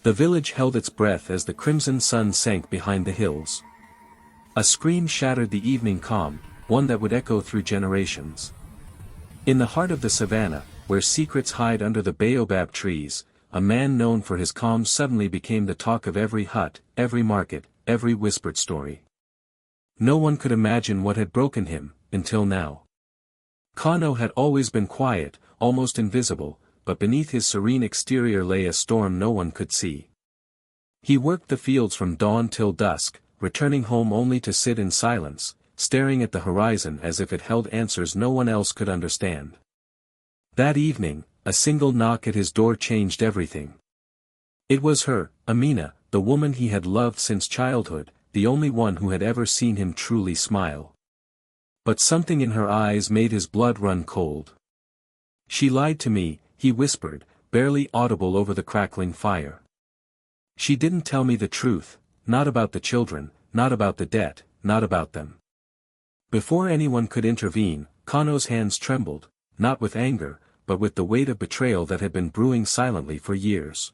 The village held its breath as the crimson sun sank behind the hills. A scream shattered the evening calm, one that would echo through generations. In the heart of the savanna, where secrets hide under the baobab trees, a man known for his calm suddenly became the talk of every hut, every market, every whispered story. No one could imagine what had broken him, until now. Kano had always been quiet, almost invisible, but beneath his serene exterior lay a storm no one could see. He worked the fields from dawn till dusk, returning home only to sit in silence, staring at the horizon as if it held answers no one else could understand. That evening, a single knock at his door changed everything. It was her, Amina, the woman he had loved since childhood, the only one who had ever seen him truly smile. But something in her eyes made his blood run cold. "She lied to me," he whispered, barely audible over the crackling fire. "She didn't tell me the truth, not about the children, not about the debt, not about them." Before anyone could intervene, Kano's hands trembled, not with anger, but with the weight of betrayal that had been brewing silently for years.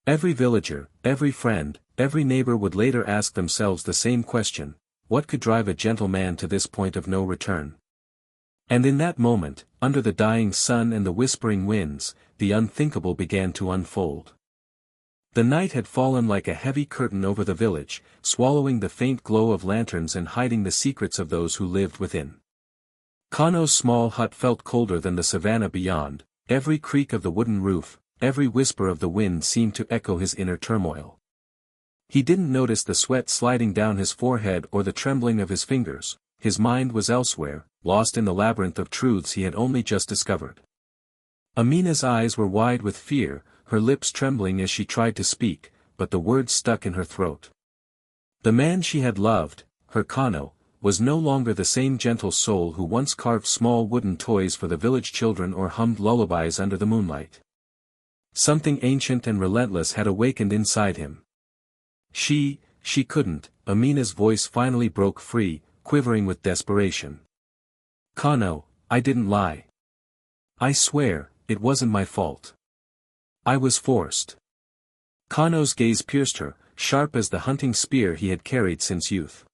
Every villager, every friend, every neighbor would later ask themselves the same question: what could drive a gentle man to this point of no return? And in that moment, under the dying sun and the whispering winds, the unthinkable began to unfold. The night had fallen like a heavy curtain over the village, swallowing the faint glow of lanterns and hiding the secrets of those who lived within. Kano's small hut felt colder than the savanna beyond, every creak of the wooden roof, every whisper of the wind seemed to echo his inner turmoil. He didn't notice the sweat sliding down his forehead or the trembling of his fingers. His mind was elsewhere, lost in the labyrinth of truths he had only just discovered. Amina's eyes were wide with fear, her lips trembling as she tried to speak, but the words stuck in her throat. The man she had loved, her Kano, was no longer the same gentle soul who once carved small wooden toys for the village children or hummed lullabies under the moonlight. Something ancient and relentless had awakened inside him. She couldn't. Amina's voice finally broke free, quivering with desperation. "Kano, I didn't lie. I swear, it wasn't my fault. I was forced." Kano's gaze pierced her, sharp as the hunting spear he had carried since youth.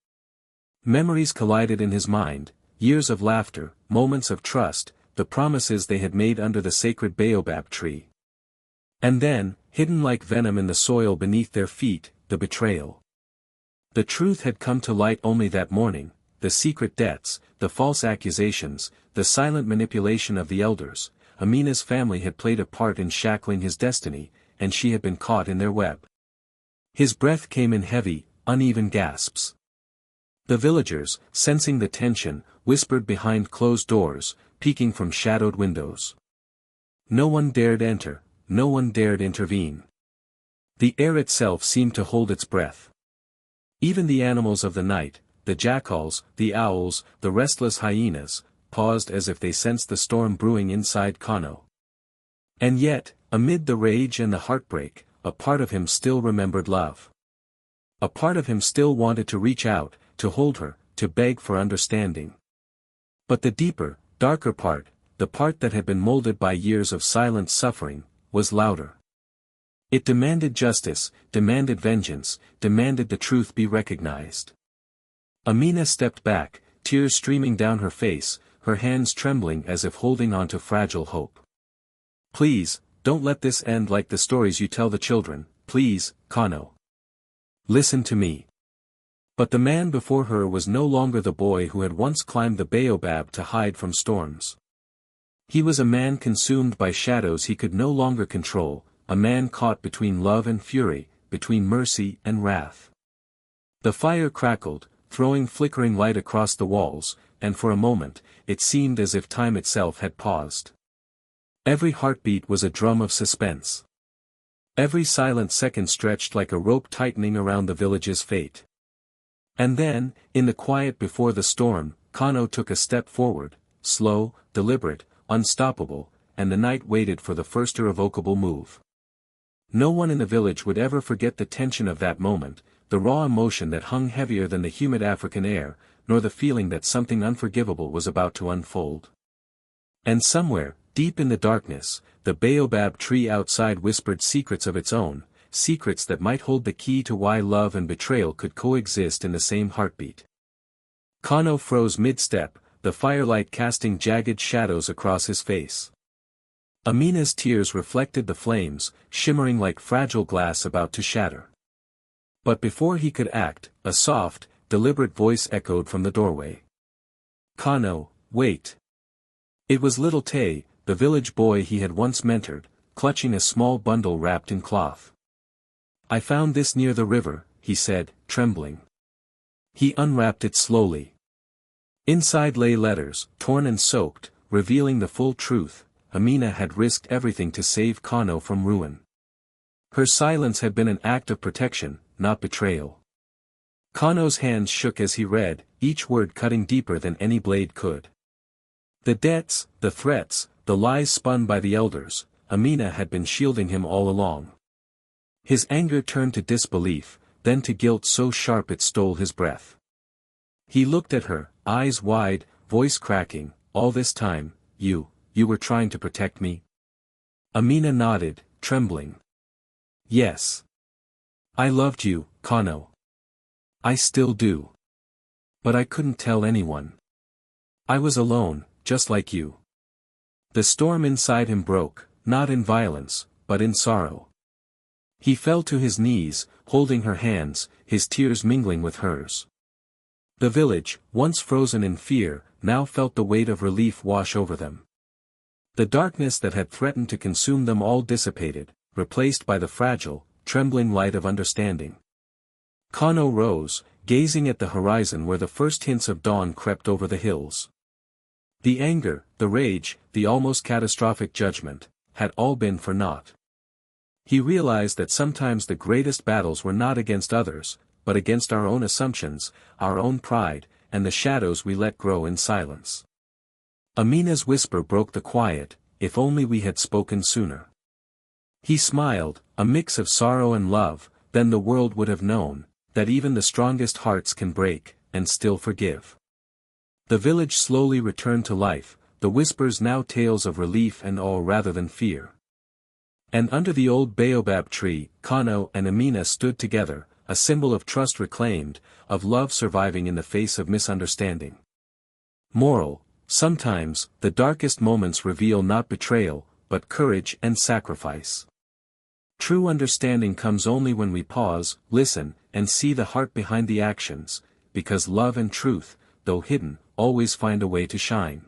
Memories collided in his mind, years of laughter, moments of trust, the promises they had made under the sacred baobab tree. And then, hidden like venom in the soil beneath their feet, the betrayal. The truth had come to light only that morning, the secret debts, the false accusations, the silent manipulation of the elders. Amina's family had played a part in shackling his destiny, and she had been caught in their web. His breath came in heavy, uneven gasps. The villagers, sensing the tension, whispered behind closed doors, peeking from shadowed windows. No one dared enter, no one dared intervene. The air itself seemed to hold its breath. Even the animals of the night, the jackals, the owls, the restless hyenas, paused as if they sensed the storm brewing inside Kano. And yet, amid the rage and the heartbreak, a part of him still remembered love. A part of him still wanted to reach out, to hold her, to beg for understanding. But the deeper, darker part, the part that had been molded by years of silent suffering, was louder. It demanded justice, demanded vengeance, demanded the truth be recognized. Amina stepped back, tears streaming down her face, her hands trembling as if holding on to fragile hope. "Please, don't let this end like the stories you tell the children, please, Kano. Listen to me." But the man before her was no longer the boy who had once climbed the baobab to hide from storms. He was a man consumed by shadows he could no longer control, a man caught between love and fury, between mercy and wrath. The fire crackled, throwing flickering light across the walls, and for a moment, it seemed as if time itself had paused. Every heartbeat was a drum of suspense. Every silent second stretched like a rope tightening around the village's fate. And then, in the quiet before the storm, Kano took a step forward, slow, deliberate, unstoppable, and the night waited for the first irrevocable move. No one in the village would ever forget the tension of that moment, the raw emotion that hung heavier than the humid African air, nor the feeling that something unforgivable was about to unfold. And somewhere, deep in the darkness, the baobab tree outside whispered secrets of its own, secrets that might hold the key to why love and betrayal could coexist in the same heartbeat. Kano froze mid-step, the firelight casting jagged shadows across his face. Amina's tears reflected the flames, shimmering like fragile glass about to shatter. But before he could act, a soft, deliberate voice echoed from the doorway. "Kano, wait." It was little Tay, the village boy he had once mentored, clutching a small bundle wrapped in cloth. "I found this near the river," he said, trembling. He unwrapped it slowly. Inside lay letters, torn and soaked, revealing the full truth. Amina had risked everything to save Kano from ruin. Her silence had been an act of protection, not betrayal. Kano's hands shook as he read, each word cutting deeper than any blade could. The debts, the threats, the lies spun by the elders, Amina had been shielding him all along. His anger turned to disbelief, then to guilt so sharp it stole his breath. He looked at her, eyes wide, voice cracking, "All this time, you were trying to protect me?" Amina nodded, trembling. "Yes. I loved you, Kano. I still do. But I couldn't tell anyone. I was alone, just like you." The storm inside him broke, not in violence, but in sorrow. He fell to his knees, holding her hands, his tears mingling with hers. The village, once frozen in fear, now felt the weight of relief wash over them. The darkness that had threatened to consume them all dissipated, replaced by the fragile, trembling light of understanding. Kano rose, gazing at the horizon where the first hints of dawn crept over the hills. The anger, the rage, the almost catastrophic judgment, had all been for naught. He realized that sometimes the greatest battles were not against others, but against our own assumptions, our own pride, and the shadows we let grow in silence. Amina's whisper broke the quiet, "If only we had spoken sooner." He smiled, a mix of sorrow and love, then the world would have known, that even the strongest hearts can break, and still forgive. The village slowly returned to life, the whispers now tales of relief and awe rather than fear. And under the old baobab tree, Kano and Amina stood together, a symbol of trust reclaimed, of love surviving in the face of misunderstanding. Moral: sometimes, the darkest moments reveal not betrayal, but courage and sacrifice. True understanding comes only when we pause, listen, and see the heart behind the actions, because love and truth, though hidden, always find a way to shine.